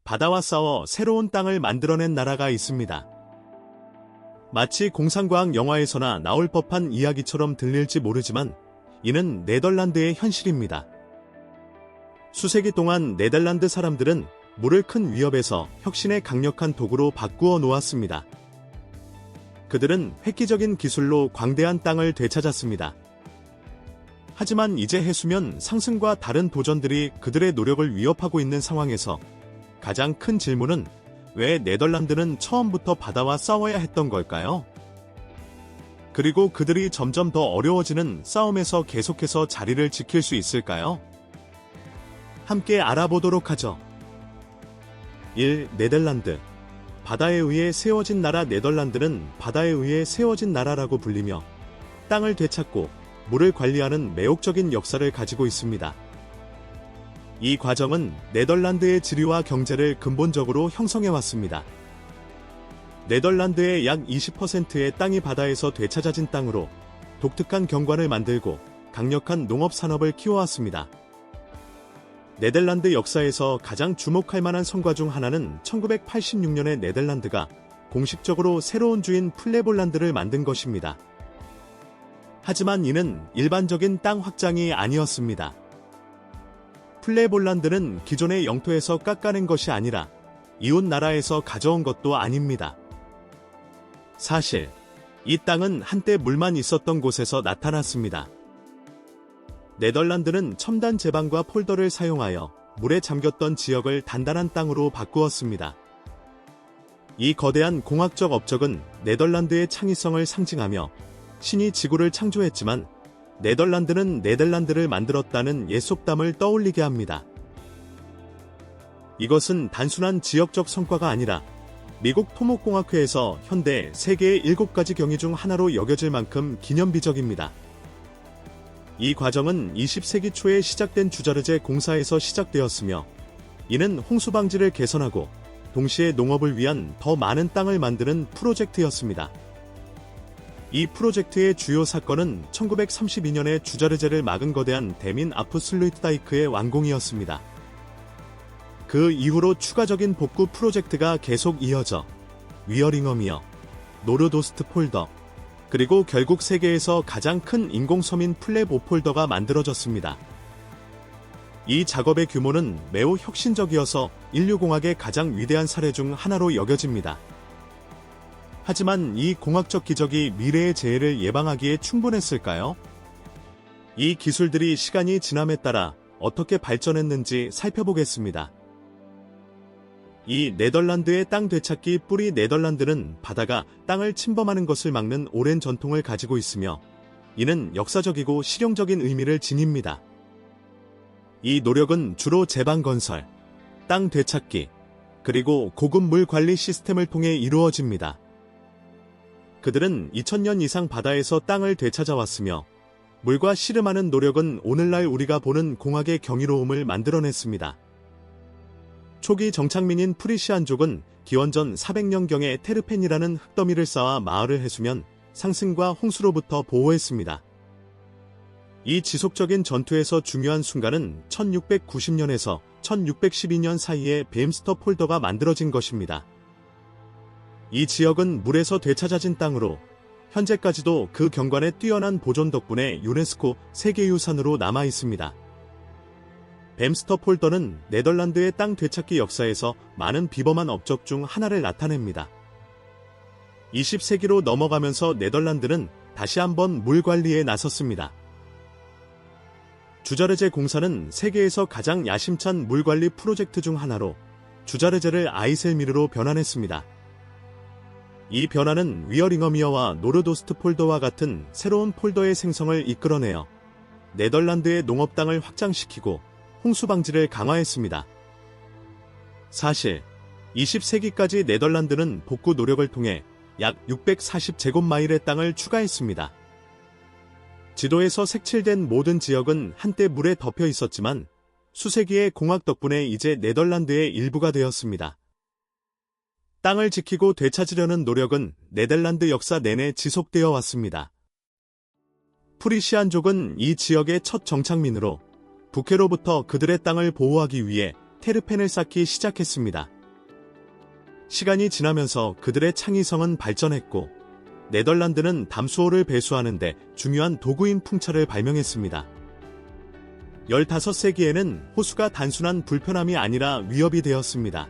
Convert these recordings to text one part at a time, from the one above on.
바다와 싸워 새로운 땅을 만들어낸 나라가 있습니다. 마치 공상과학 영화에서나 나올 법한 이야기처럼 들릴지 모르지만 이는 네덜란드의 현실입니다. 수세기 동안 네덜란드 사람들은 물을 큰 위협에서 혁신의 강력한 도구로 바꾸어 놓았습니다. 그들은 획기적인 기술로 광대한 땅을 되찾았습니다. 하지만 이제 해수면 상승과 다른 도전들이 그들의 노력을 위협하고 있는 상황에서 가장 큰 질문은 왜 네덜란드는 처음부터 바다와 싸워야 했던 걸까요? 그리고 그들이 점점 더 어려워지는 싸움에서 계속해서 자리를 지킬 수 있을까요? 함께 알아보도록 하죠. 1. 네덜란드. 바다에 의해 세워진 나라. 네덜란드는 바다에 의해 세워진 나라라고 불리며 땅을 되찾고 물을 관리하는 매혹적인 역사를 가지고 있습니다. 이 과정은 네덜란드의 지리와 경제를 근본적으로 형성해왔습니다. 네덜란드의 약 20%의 땅이 바다에서 되찾아진 땅으로 독특한 경관을 만들고 강력한 농업 산업을 키워왔습니다. 네덜란드 역사에서 가장 주목할 만한 성과 중 하나는 1986년에 네덜란드가 공식적으로 새로운 주인 플레볼란드를 만든 것입니다. 하지만 이는 일반적인 땅 확장이 아니었습니다. 플레볼란드는 기존의 영토에서 깎아낸 것이 아니라 이웃 나라에서 가져온 것도 아닙니다. 사실 이 땅은 한때 물만 있었던 곳에서 나타났습니다. 네덜란드는 첨단 제방과 폴더를 사용하여 물에 잠겼던 지역을 단단한 땅으로 바꾸었습니다. 이 거대한 공학적 업적은 네덜란드의 창의성을 상징하며 신이 지구를 창조했지만 네덜란드는 네덜란드를 만들었다는 옛 속담을 떠올리게 합니다. 이것은 단순한 지역적 성과가 아니라 미국 토목공학회에서 현대 세계의 7가지 경이 중 하나로 여겨질 만큼 기념비적입니다. 이 과정은 20세기 초에 시작된 주자르제 공사에서 시작되었으며 이는 홍수 방지를 개선하고 동시에 농업을 위한 더 많은 땅을 만드는 프로젝트였습니다. 이 프로젝트의 주요 사건은 1932년에 주자르제를 막은 거대한 대민 아프슬루이트다이크의 완공이었습니다. 그 이후로 추가적인 복구 프로젝트가 계속 이어져 위어링엄이어, 노르도스트폴더, 그리고 결국 세계에서 가장 큰 인공섬인 플레보폴더가 만들어졌습니다. 이 작업의 규모는 매우 혁신적이어서 인류공학의 가장 위대한 사례 중 하나로 여겨집니다. 하지만 이 공학적 기적이 미래의 재해를 예방하기에 충분했을까요? 이 기술들이 시간이 지남에 따라 어떻게 발전했는지 살펴보겠습니다. 이 네덜란드의 땅 되찾기 뿌리. 네덜란드는 바다가 땅을 침범하는 것을 막는 오랜 전통을 가지고 있으며 이는 역사적이고 실용적인 의미를 지닙니다. 이 노력은 주로 제방 건설, 땅 되찾기, 그리고 고급 물 관리 시스템을 통해 이루어집니다. 그들은 2000년 이상 바다에서 땅을 되찾아왔으며 물과 씨름하는 노력은 오늘날 우리가 보는 공학의 경이로움을 만들어냈습니다. 초기 정착민인 프리시안족은 기원전 400년경에 테르펜이라는 흙더미를 쌓아 마을을 해수면 상승과 홍수로부터 보호했습니다. 이 지속적인 전투에서 중요한 순간은 1690년에서 1612년 사이에 뱀스터 폴더가 만들어진 것입니다. 이 지역은 물에서 되찾아진 땅으로 현재까지도 그 경관의 뛰어난 보존 덕분에 유네스코 세계유산으로 남아 있습니다. 뱀스터 폴더는 네덜란드의 땅 되찾기 역사에서 많은 비범한 업적 중 하나를 나타냅니다. 20세기로 넘어가면서 네덜란드는 다시 한번 물 관리에 나섰습니다. 주자르제 공사는 세계에서 가장 야심찬 물 관리 프로젝트 중 하나로 주자르제를 아이셀미르로 변환했습니다. 이 변화는 위어링엄이어와 노르도스트폴더와 같은 새로운 폴더의 생성을 이끌어내어 네덜란드의 농업 땅을 확장시키고 홍수 방지를 강화했습니다. 사실 20세기까지 네덜란드는 복구 노력을 통해 약 640제곱마일의 땅을 추가했습니다. 지도에서 색칠된 모든 지역은 한때 물에 덮여 있었지만 수세기의 공학 덕분에 이제 네덜란드의 일부가 되었습니다. 땅을 지키고 되찾으려는 노력은 네덜란드 역사 내내 지속되어 왔습니다. 프리시안족은 이 지역의 첫 정착민으로 북해로부터 그들의 땅을 보호하기 위해 테르펜을 쌓기 시작했습니다. 시간이 지나면서 그들의 창의성은 발전했고 네덜란드는 담수호를 배수하는 데 중요한 도구인 풍차를 발명했습니다. 15세기에는 호수가 단순한 불편함이 아니라 위협이 되었습니다.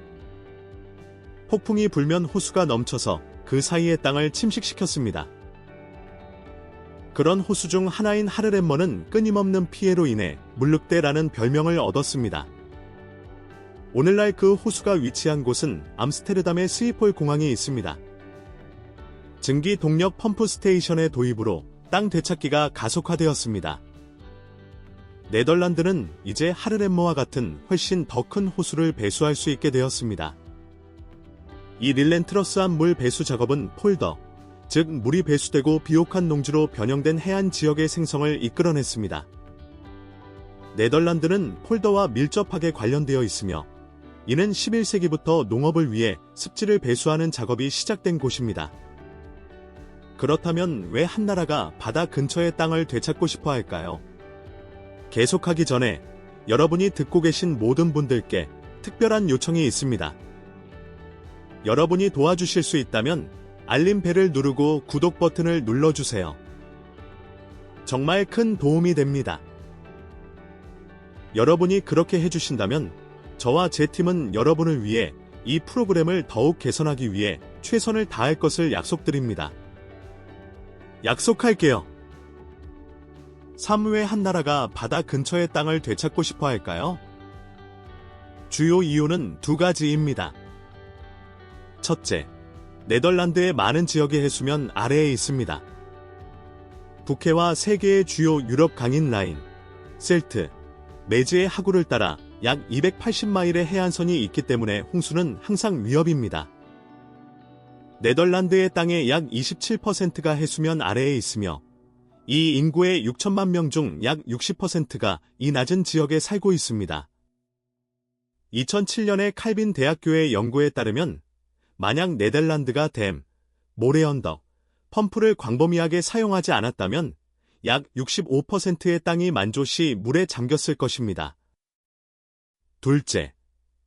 폭풍이 불면 호수가 넘쳐서 그 사이의 땅을 침식시켰습니다. 그런 호수 중 하나인 하르렘머는 끊임없는 피해로 인해 물늑대라는 별명을 얻었습니다. 오늘날 그 호수가 위치한 곳은 암스테르담의 스히폴 공항이 있습니다. 증기 동력 펌프 스테이션의 도입으로 땅 되찾기가 가속화되었습니다. 네덜란드는 이제 하르렘머와 같은 훨씬 더 큰 호수를 배수할 수 있게 되었습니다. 이 릴렌트러스한 물 배수 작업은 폴더, 즉 물이 배수되고 비옥한 농지로 변형된 해안 지역의 생성을 이끌어냈습니다. 네덜란드는 폴더와 밀접하게 관련되어 있으며 이는 11세기부터 농업을 위해 습지를 배수하는 작업이 시작된 곳입니다. 그렇다면 왜 한 나라가 바다 근처의 땅을 되찾고 싶어 할까요? 계속하기 전에 여러분이 듣고 계신 모든 분들께 특별한 요청이 있습니다. 여러분이 도와주실 수 있다면 알림벨을 누르고 구독 버튼을 눌러주세요. 정말 큰 도움이 됩니다. 여러분이 그렇게 해주신다면 저와 제 팀은 여러분을 위해 이 프로그램을 더욱 개선하기 위해 최선을 다할 것을 약속드립니다. 약속할게요. 3회 한 나라가 바다 근처의 땅을 되찾고 싶어 할까요? 주요 이유는 두 가지입니다. 첫째, 네덜란드의 많은 지역의 해수면 아래에 있습니다. 북해와 세 개의 주요 유럽 강인 라인, 셀트, 메즈의 하구를 따라 약 280마일의 해안선이 있기 때문에 홍수는 항상 위협입니다. 네덜란드의 땅의 약 27%가 해수면 아래에 있으며 이 인구의 6천만 명 중 약 60%가 이 낮은 지역에 살고 있습니다. 2007년에 칼빈 대학교의 연구에 따르면 만약 네덜란드가 댐, 모래언덕, 펌프를 광범위하게 사용하지 않았다면 약 65%의 땅이 만조시 물에 잠겼을 것입니다. 둘째,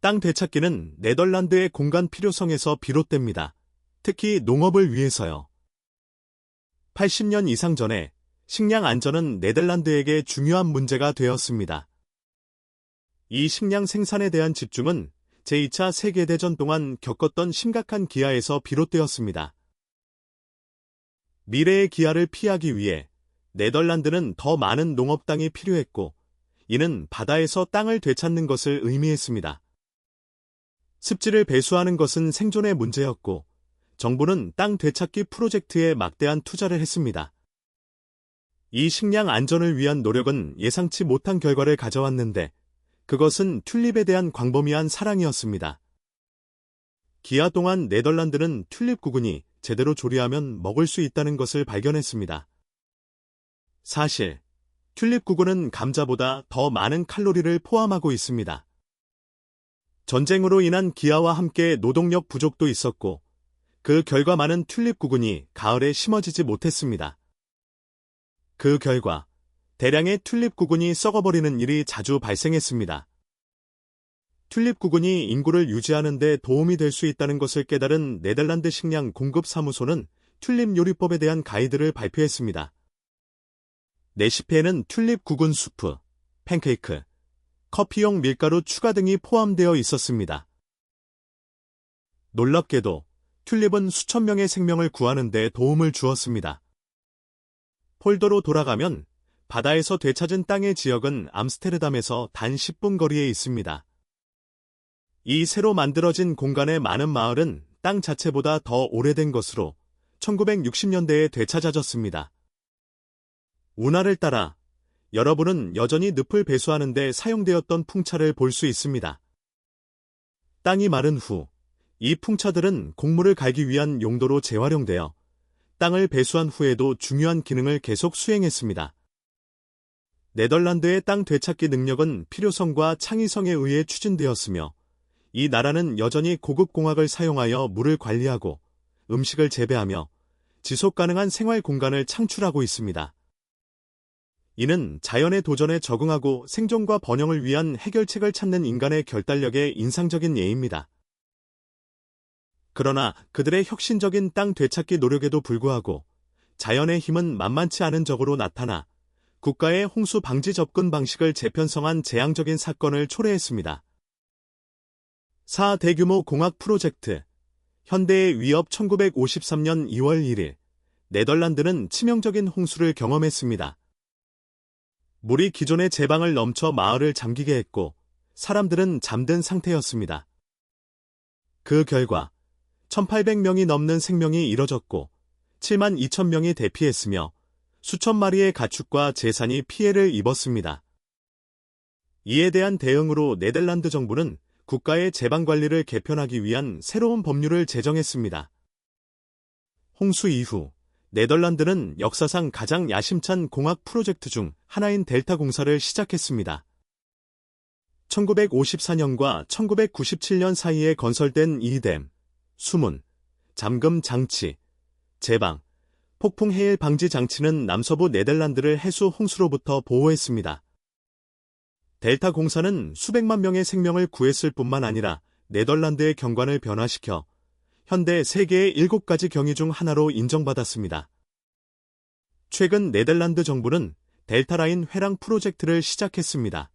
땅 되찾기는 네덜란드의 공간 필요성에서 비롯됩니다. 특히 농업을 위해서요. 80년 이상 전에 식량 안전은 네덜란드에게 중요한 문제가 되었습니다. 이 식량 생산에 대한 집중은 제2차 세계대전 동안 겪었던 심각한 기아에서 비롯되었습니다. 미래의 기아를 피하기 위해 네덜란드는 더 많은 농업 땅이 필요했고, 이는 바다에서 땅을 되찾는 것을 의미했습니다. 습지를 배수하는 것은 생존의 문제였고, 정부는 땅 되찾기 프로젝트에 막대한 투자를 했습니다. 이 식량 안전을 위한 노력은 예상치 못한 결과를 가져왔는데, 그것은 튤립에 대한 광범위한 사랑이었습니다. 기아 동안 네덜란드는 튤립 구근이 제대로 조리하면 먹을 수 있다는 것을 발견했습니다. 사실, 튤립 구근은 감자보다 더 많은 칼로리를 포함하고 있습니다. 전쟁으로 인한 기아와 함께 노동력 부족도 있었고, 그 결과 많은 튤립 구근이 가을에 심어지지 못했습니다. 그 결과 대량의 튤립 구근이 썩어버리는 일이 자주 발생했습니다. 튤립 구근이 인구를 유지하는 데 도움이 될 수 있다는 것을 깨달은 네덜란드 식량 공급 사무소는 튤립 요리법에 대한 가이드를 발표했습니다. 레시피에는 튤립 구근 수프, 팬케이크, 커피용 밀가루 추가 등이 포함되어 있었습니다. 놀랍게도 튤립은 수천 명의 생명을 구하는 데 도움을 주었습니다. 폴더로 돌아가면 바다에서 되찾은 땅의 지역은 암스테르담에서 단 10분 거리에 있습니다. 이 새로 만들어진 공간의 많은 마을은 땅 자체보다 더 오래된 것으로 1960년대에 되찾아졌습니다. 운하를 따라 여러분은 여전히 늪을 배수하는 데 사용되었던 풍차를 볼 수 있습니다. 땅이 마른 후 이 풍차들은 곡물을 갈기 위한 용도로 재활용되어 땅을 배수한 후에도 중요한 기능을 계속 수행했습니다. 네덜란드의 땅 되찾기 능력은 필요성과 창의성에 의해 추진되었으며 이 나라는 여전히 고급 공학을 사용하여 물을 관리하고 음식을 재배하며 지속 가능한 생활 공간을 창출하고 있습니다. 이는 자연의 도전에 적응하고 생존과 번영을 위한 해결책을 찾는 인간의 결단력의 인상적인 예입니다. 그러나 그들의 혁신적인 땅 되찾기 노력에도 불구하고 자연의 힘은 만만치 않은 적으로 나타나 국가의 홍수 방지 접근 방식을 재편성한 재앙적인 사건을 초래했습니다. 4. 대규모 공학 프로젝트. 현대의 위협. 1953년 2월 1일 네덜란드는 치명적인 홍수를 경험했습니다. 물이 기존의 제방을 넘쳐 마을을 잠기게 했고 사람들은 잠든 상태였습니다. 그 결과 1,800명이 넘는 생명이 잃어졌고 7만 2천 명이 대피했으며 수천 마리의 가축과 재산이 피해를 입었습니다. 이에 대한 대응으로 네덜란드 정부는 국가의 제방 관리를 개편하기 위한 새로운 법률을 제정했습니다. 홍수 이후 네덜란드는 역사상 가장 야심찬 공학 프로젝트 중 하나인 델타 공사를 시작했습니다. 1954년과 1997년 사이에 건설된 이 댐, 수문, 잠금 장치, 제방, 폭풍 해일 방지 장치는 남서부 네덜란드를 해수 홍수로부터 보호했습니다. 델타 공사는 수백만 명의 생명을 구했을 뿐만 아니라 네덜란드의 경관을 변화시켜 현대 세계의 7가지 경이 중 하나로 인정받았습니다. 최근 네덜란드 정부는 델타라인 회랑 프로젝트를 시작했습니다.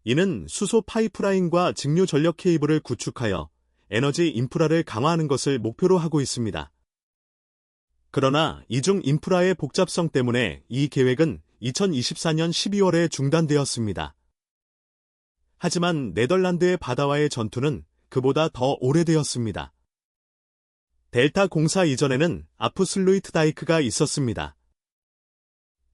이는 수소 파이프라인과 직류 전력 케이블을 구축하여 에너지 인프라를 강화하는 것을 목표로 하고 있습니다. 그러나 이중 인프라의 복잡성 때문에 이 계획은 2024년 12월에 중단되었습니다. 하지만 네덜란드의 바다와의 전투는 그보다 더 오래되었습니다. 델타 공사 이전에는 아프슬루이트다이크가 있었습니다.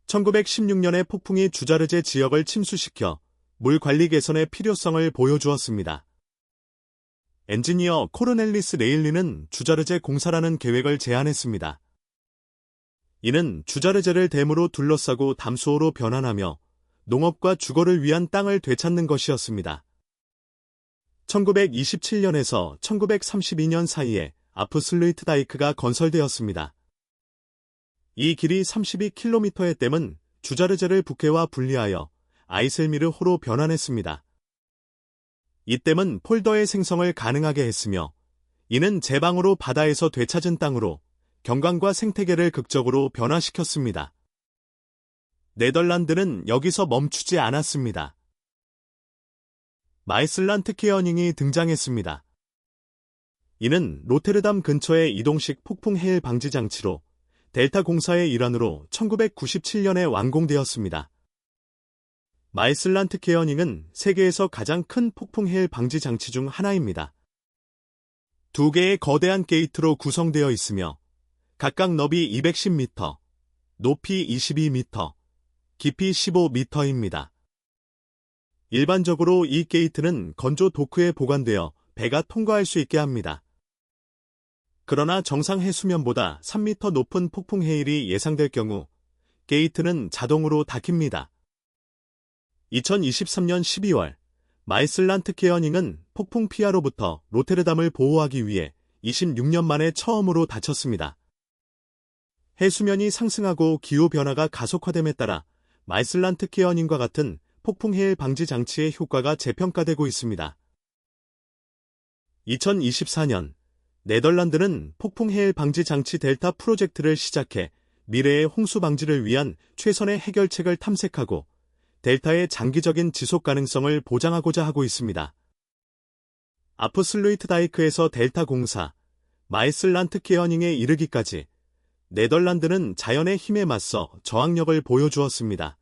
1916년에 폭풍이 주자르제 지역을 침수시켜 물 관리 개선의 필요성을 보여주었습니다. 엔지니어 코르넬리스 레일리는 주자르제 공사라는 계획을 제안했습니다. 이는 주자르제를 댐으로 둘러싸고 담수호로 변환하며 농업과 주거를 위한 땅을 되찾는 것이었습니다. 1927년에서 1932년 사이에 아프슬루이트다이크가 건설되었습니다. 이 길이 32km의 댐은 주자르제를 북해와 분리하여 아이셀미르 호로 변환했습니다. 이 댐은 폴더의 생성을 가능하게 했으며 이는 제방으로 바다에서 되찾은 땅으로 경관과 생태계를 극적으로 변화시켰습니다. 네덜란드는 여기서 멈추지 않았습니다. 마이슬란트케어닝이 등장했습니다. 이는 로테르담 근처의 이동식 폭풍 해일 방지 장치로 델타 공사의 일환으로 1997년에 완공되었습니다. 마이슬란트케어닝은 세계에서 가장 큰 폭풍 해일 방지 장치 중 하나입니다. 두 개의 거대한 게이트로 구성되어 있으며 각각 너비 210m, 높이 22m, 깊이 15m입니다. 일반적으로 이 게이트는 건조 도크에 보관되어 배가 통과할 수 있게 합니다. 그러나 정상 해수면보다 3m 높은 폭풍 해일이 예상될 경우 게이트는 자동으로 닫힙니다. 2023년 12월 마이슬란트케어닝은 폭풍 피하로부터 로테르담을 보호하기 위해 26년 만에 처음으로 닫혔습니다. 해수면이 상승하고 기후변화가 가속화됨에 따라 마이슬란트케어닝과 같은 폭풍 해일 방지 장치의 효과가 재평가되고 있습니다. 2024년 네덜란드는 폭풍 해일 방지 장치 델타 프로젝트를 시작해 미래의 홍수 방지를 위한 최선의 해결책을 탐색하고 델타의 장기적인 지속 가능성을 보장하고자 하고 있습니다. 아프슬루이트다이크에서 델타 공사, 마이슬란트케어닝에 이르기까지 네덜란드는 자연의 힘에 맞서 저항력을 보여주었습니다.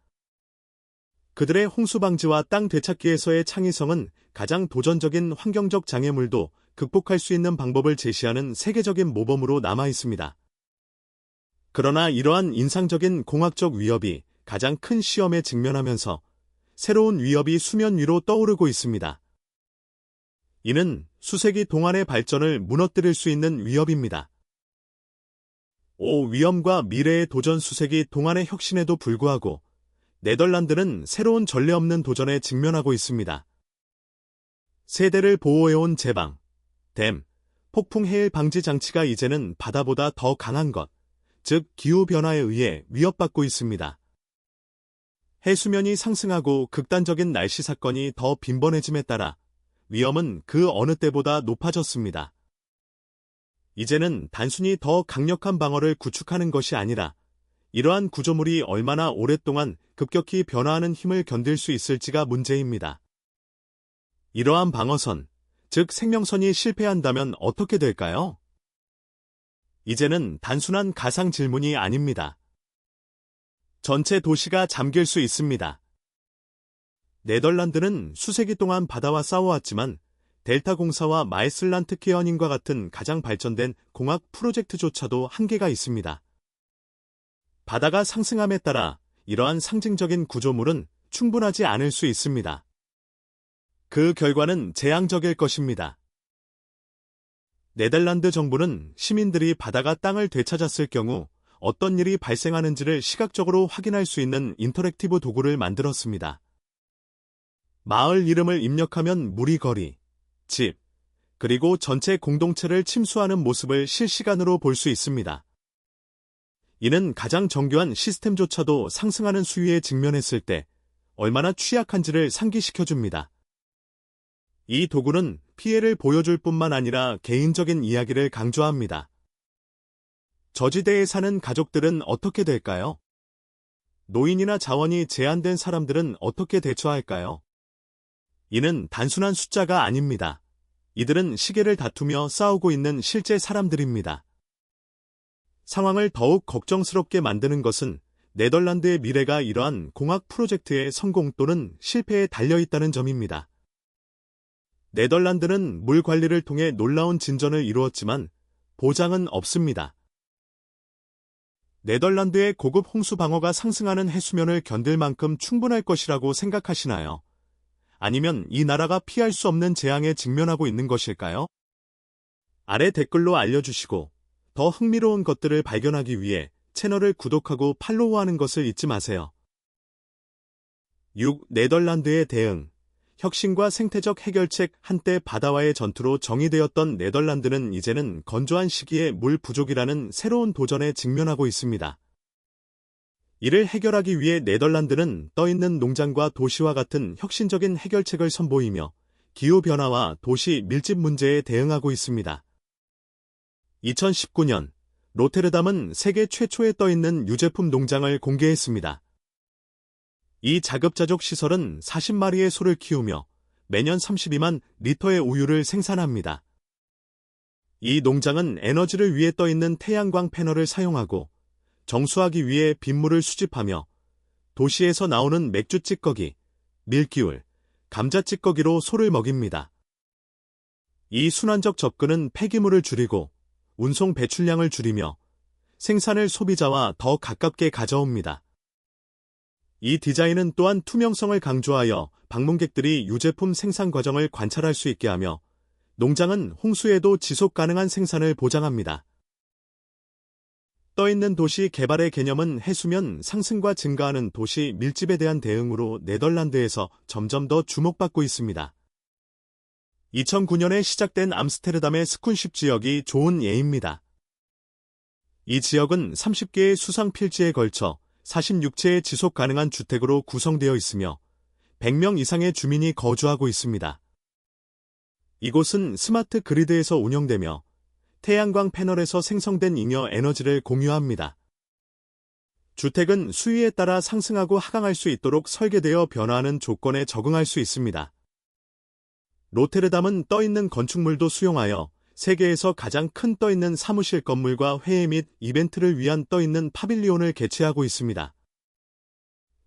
그들의 홍수 방지와 땅 되찾기에서의 창의성은 가장 도전적인 환경적 장애물도 극복할 수 있는 방법을 제시하는 세계적인 모범으로 남아 있습니다. 그러나 이러한 인상적인 공학적 위협이 가장 큰 시험에 직면하면서 새로운 위협이 수면 위로 떠오르고 있습니다. 이는 수세기 동안의 발전을 무너뜨릴 수 있는 위협입니다. 위험과 미래의 도전. 수세기 동안의 혁신에도 불구하고 네덜란드는 새로운 전례 없는 도전에 직면하고 있습니다. 세대를 보호해온 제방, 댐, 폭풍 해일 방지 장치가 이제는 바다보다 더 강한 것, 즉 기후변화에 의해 위협받고 있습니다. 해수면이 상승하고 극단적인 날씨 사건이 더 빈번해짐에 따라 위험은 그 어느 때보다 높아졌습니다. 이제는 단순히 더 강력한 방어를 구축하는 것이 아니라 이러한 구조물이 얼마나 오랫동안 급격히 변화하는 힘을 견딜 수 있을지가 문제입니다. 이러한 방어선, 즉 생명선이 실패한다면 어떻게 될까요? 이제는 단순한 가상 질문이 아닙니다. 전체 도시가 잠길 수 있습니다. 네덜란드는 수세기 동안 바다와 싸워왔지만 델타 공사와 마에슬란트 케어닝과 같은 가장 발전된 공학 프로젝트조차도 한계가 있습니다. 바다가 상승함에 따라 이러한 상징적인 구조물은 충분하지 않을 수 있습니다. 그 결과는 재앙적일 것입니다. 네덜란드 정부는 시민들이 바다가 땅을 되찾았을 경우 어떤 일이 발생하는지를 시각적으로 확인할 수 있는 인터랙티브 도구를 만들었습니다. 마을 이름을 입력하면 물이 거리, 집, 그리고 전체 공동체를 침수하는 모습을 실시간으로 볼 수 있습니다. 이는 가장 정교한 시스템조차도 상승하는 수위에 직면했을 때 얼마나 취약한지를 상기시켜줍니다. 이 도구는 피해를 보여줄 뿐만 아니라 개인적인 이야기를 강조합니다. 저지대에 사는 가족들은 어떻게 될까요? 노인이나 자원이 제한된 사람들은 어떻게 대처할까요? 이는 단순한 숫자가 아닙니다. 이들은 시계를 다투며 싸우고 있는 실제 사람들입니다. 상황을 더욱 걱정스럽게 만드는 것은 네덜란드의 미래가 이러한 공학 프로젝트의 성공 또는 실패에 달려있다는 점입니다. 네덜란드는 물 관리를 통해 놀라운 진전을 이루었지만 보장은 없습니다. 네덜란드의 고급 홍수 방어가 상승하는 해수면을 견딜 만큼 충분할 것이라고 생각하시나요? 아니면 이 나라가 피할 수 없는 재앙에 직면하고 있는 것일까요? 아래 댓글로 알려주시고 더 흥미로운 것들을 발견하기 위해 채널을 구독하고 팔로우하는 것을 잊지 마세요. 6. 네덜란드의 대응. 혁신과 생태적 해결책. 한때 바다와의 전투로 정의되었던 네덜란드는 이제는 건조한 시기에 물 부족이라는 새로운 도전에 직면하고 있습니다. 이를 해결하기 위해 네덜란드는 떠있는 농장과 도시와 같은 혁신적인 해결책을 선보이며 기후변화와 도시 밀집 문제에 대응하고 있습니다. 2019년 로테르담은 세계 최초의 떠있는 유제품 농장을 공개했습니다. 이 자급자족 시설은 40마리의 소를 키우며 매년 32만 리터의 우유를 생산합니다. 이 농장은 에너지를 위해 떠있는 태양광 패널을 사용하고 정수하기 위해 빗물을 수집하며 도시에서 나오는 맥주 찌꺼기, 밀기울, 감자 찌꺼기로 소를 먹입니다. 이 순환적 접근은 폐기물을 줄이고 운송 배출량을 줄이며 생산을 소비자와 더 가깝게 가져옵니다. 이 디자인은 또한 투명성을 강조하여 방문객들이 유제품 생산 과정을 관찰할 수 있게 하며 농장은 홍수에도 지속 가능한 생산을 보장합니다. 떠있는 도시 개발의 개념은 해수면 상승과 증가하는 도시 밀집에 대한 대응으로 네덜란드에서 점점 더 주목받고 있습니다. 2009년에 시작된 암스테르담의 스쿤십 지역이 좋은 예입니다. 이 지역은 30개의 수상 필지에 걸쳐 46채의 지속 가능한 주택으로 구성되어 있으며 100명 이상의 주민이 거주하고 있습니다. 이곳은 스마트 그리드에서 운영되며 태양광 패널에서 생성된 잉여 에너지를 공유합니다. 주택은 수위에 따라 상승하고 하강할 수 있도록 설계되어 변화하는 조건에 적응할 수 있습니다. 로테르담은 떠있는 건축물도 수용하여 세계에서 가장 큰 떠있는 사무실 건물과 회의 및 이벤트를 위한 떠있는 파빌리온을 개최하고 있습니다.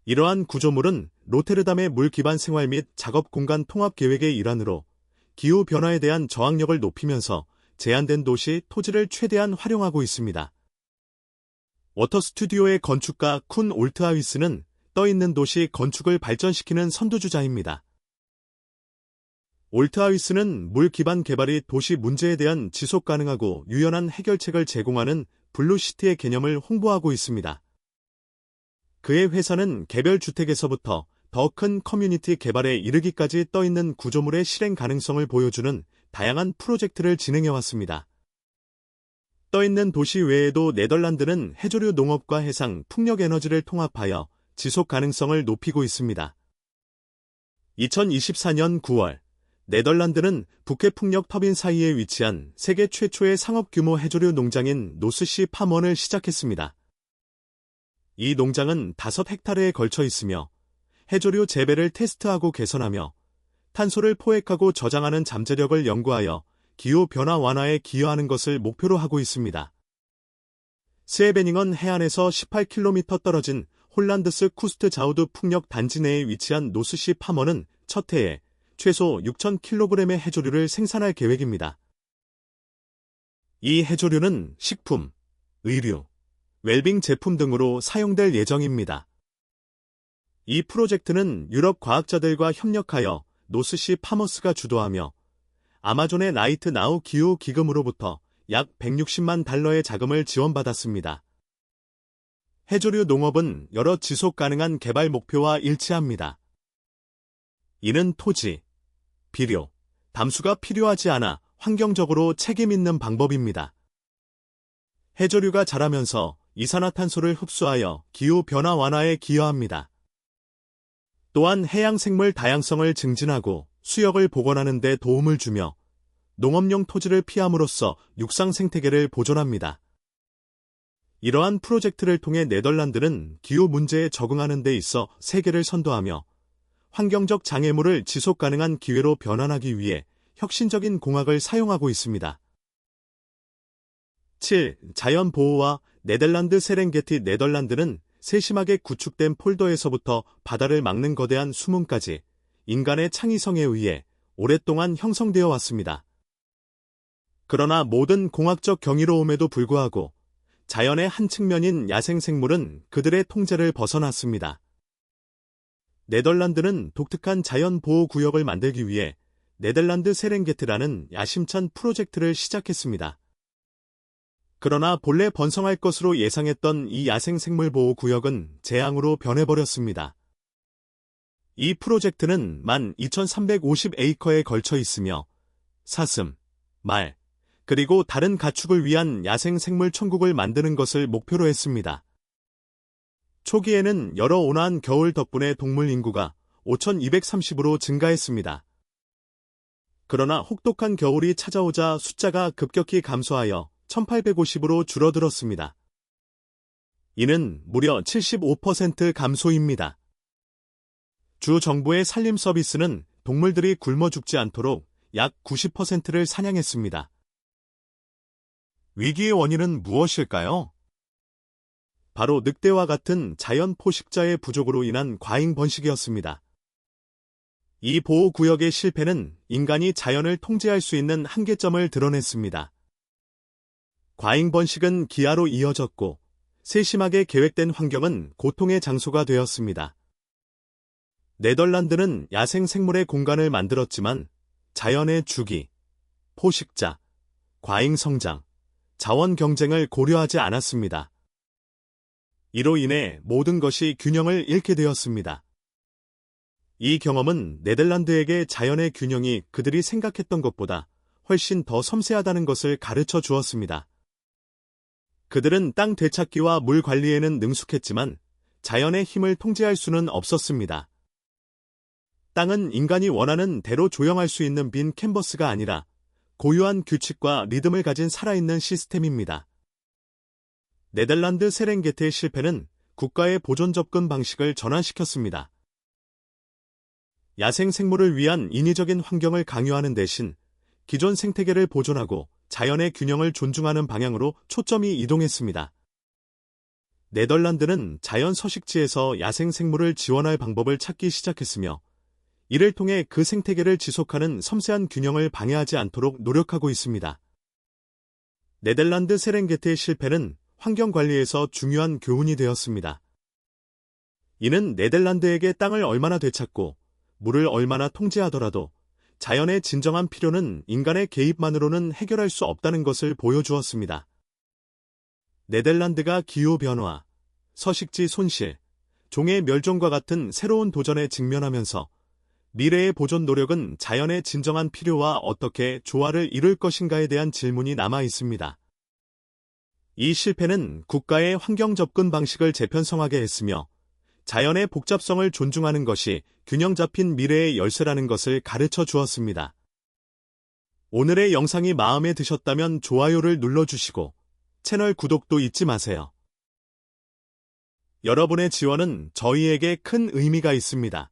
이러한 구조물은 로테르담의 물 기반 생활 및 작업 공간 통합 계획의 일환으로 기후 변화에 대한 저항력을 높이면서 제한된 도시 토지를 최대한 활용하고 있습니다. 워터 스튜디오의 건축가 쿤 올트하위스는 떠있는 도시 건축을 발전시키는 선두주자입니다. 올트하위스는 물 기반 개발이 도시 문제에 대한 지속 가능하고 유연한 해결책을 제공하는 블루시티의 개념을 홍보하고 있습니다. 그의 회사는 개별 주택에서부터 더 큰 커뮤니티 개발에 이르기까지 떠있는 구조물의 실행 가능성을 보여주는 다양한 프로젝트를 진행해왔습니다. 떠있는 도시 외에도 네덜란드는 해조류 농업과 해상, 풍력 에너지를 통합하여 지속 가능성을 높이고 있습니다. 2024년 9월 네덜란드는 북해풍력 터빈 사이에 위치한 세계 최초의 상업규모 해조류 농장인 노스시 팜1을 시작했습니다. 이 농장은 5헥타르에 걸쳐 있으며 해조류 재배를 테스트하고 개선하며 탄소를 포획하고 저장하는 잠재력을 연구하여 기후변화 완화에 기여하는 것을 목표로 하고 있습니다. 스웨베닝은 해안에서 18km 떨어진 홀란드스 쿠스트 자우드 풍력 단지 내에 위치한 노스시 팜1은 첫 해에 최소 6,000kg의 해조류를 생산할 계획입니다. 이 해조류는 식품, 의류, 웰빙 제품 등으로 사용될 예정입니다. 이 프로젝트는 유럽 과학자들과 협력하여 노스시 파머스가 주도하며 아마존의 라이트 나우 기후 기금으로부터 약 160만 달러의 자금을 지원받았습니다. 해조류 농업은 여러 지속 가능한 개발 목표와 일치합니다. 이는 토지, 비료, 담수가 필요하지 않아 환경적으로 책임 있는 방법입니다. 해조류가 자라면서 이산화탄소를 흡수하여 기후변화 완화에 기여합니다. 또한 해양생물 다양성을 증진하고 수역을 복원하는 데 도움을 주며 농업용 토지를 피함으로써 육상 생태계를 보존합니다. 이러한 프로젝트를 통해 네덜란드는 기후 문제에 적응하는 데 있어 세계를 선도하며 환경적 장애물을 지속 가능한 기회로 변환하기 위해 혁신적인 공학을 사용하고 있습니다. 7. 자연 보호와 네덜란드 세렝게티 네덜란드는 세심하게 구축된 폴더에서부터 바다를 막는 거대한 수문까지 인간의 창의성에 의해 오랫동안 형성되어 왔습니다. 그러나 모든 공학적 경이로움에도 불구하고 자연의 한 측면인 야생생물은 그들의 통제를 벗어났습니다. 네덜란드는 독특한 자연보호구역을 만들기 위해 네덜란드 세렝게티라는 야심찬 프로젝트를 시작했습니다. 그러나 본래 번성할 것으로 예상했던 이 야생생물보호구역은 재앙으로 변해버렸습니다. 이 프로젝트는 12,350에이커에 걸쳐 있으며 사슴, 말, 그리고 다른 가축을 위한 야생생물 천국을 만드는 것을 목표로 했습니다. 초기에는 여러 온화한 겨울 덕분에 동물 인구가 5,230으로 증가했습니다. 그러나 혹독한 겨울이 찾아오자 숫자가 급격히 감소하여 1,850으로 줄어들었습니다. 이는 무려 75% 감소입니다. 주 정부의 산림 서비스는 동물들이 굶어 죽지 않도록 약 90%를 사냥했습니다. 위기의 원인은 무엇일까요? 바로 늑대와 같은 자연 포식자의 부족으로 인한 과잉 번식이었습니다. 이 보호구역의 실패는 인간이 자연을 통제할 수 있는 한계점을 드러냈습니다. 과잉 번식은 기아로 이어졌고 세심하게 계획된 환경은 고통의 장소가 되었습니다. 네덜란드는 야생생물의 공간을 만들었지만 자연의 주기, 포식자, 과잉 성장, 자원 경쟁을 고려하지 않았습니다. 이로 인해 모든 것이 균형을 잃게 되었습니다. 이 경험은 네덜란드에게 자연의 균형이 그들이 생각했던 것보다 훨씬 더 섬세하다는 것을 가르쳐 주었습니다. 그들은 땅 되찾기와 물 관리에는 능숙했지만 자연의 힘을 통제할 수는 없었습니다. 땅은 인간이 원하는 대로 조형할 수 있는 빈 캔버스가 아니라 고유한 규칙과 리듬을 가진 살아있는 시스템입니다. 네덜란드 세렝게티의 실패는 국가의 보존 접근 방식을 전환시켰습니다. 야생생물을 위한 인위적인 환경을 강요하는 대신 기존 생태계를 보존하고 자연의 균형을 존중하는 방향으로 초점이 이동했습니다. 네덜란드는 자연 서식지에서 야생생물을 지원할 방법을 찾기 시작했으며 이를 통해 그 생태계를 지속하는 섬세한 균형을 방해하지 않도록 노력하고 있습니다. 네덜란드 세렝게티의 실패는 환경관리에서 중요한 교훈이 되었습니다. 이는 네덜란드에게 땅을 얼마나 되찾고 물을 얼마나 통제하더라도 자연의 진정한 필요는 인간의 개입만으로는 해결할 수 없다는 것을 보여주었습니다. 네덜란드가 기후변화, 서식지 손실, 종의 멸종과 같은 새로운 도전에 직면하면서 미래의 보존 노력은 자연의 진정한 필요와 어떻게 조화를 이룰 것인가에 대한 질문이 남아 있습니다. 이 실패는 국가의 환경 접근 방식을 재편성하게 했으며 자연의 복잡성을 존중하는 것이 균형 잡힌 미래의 열쇠라는 것을 가르쳐 주었습니다. 오늘의 영상이 마음에 드셨다면 좋아요를 눌러주시고 채널 구독도 잊지 마세요. 여러분의 지원은 저희에게 큰 의미가 있습니다.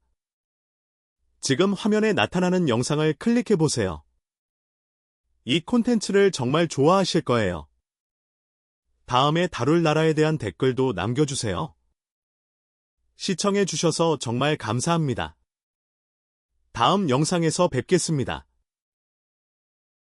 지금 화면에 나타나는 영상을 클릭해보세요. 이 콘텐츠를 정말 좋아하실 거예요. 다음에 다룰 나라에 대한 댓글도 남겨주세요. 시청해주셔서 정말 감사합니다. 다음 영상에서 뵙겠습니다.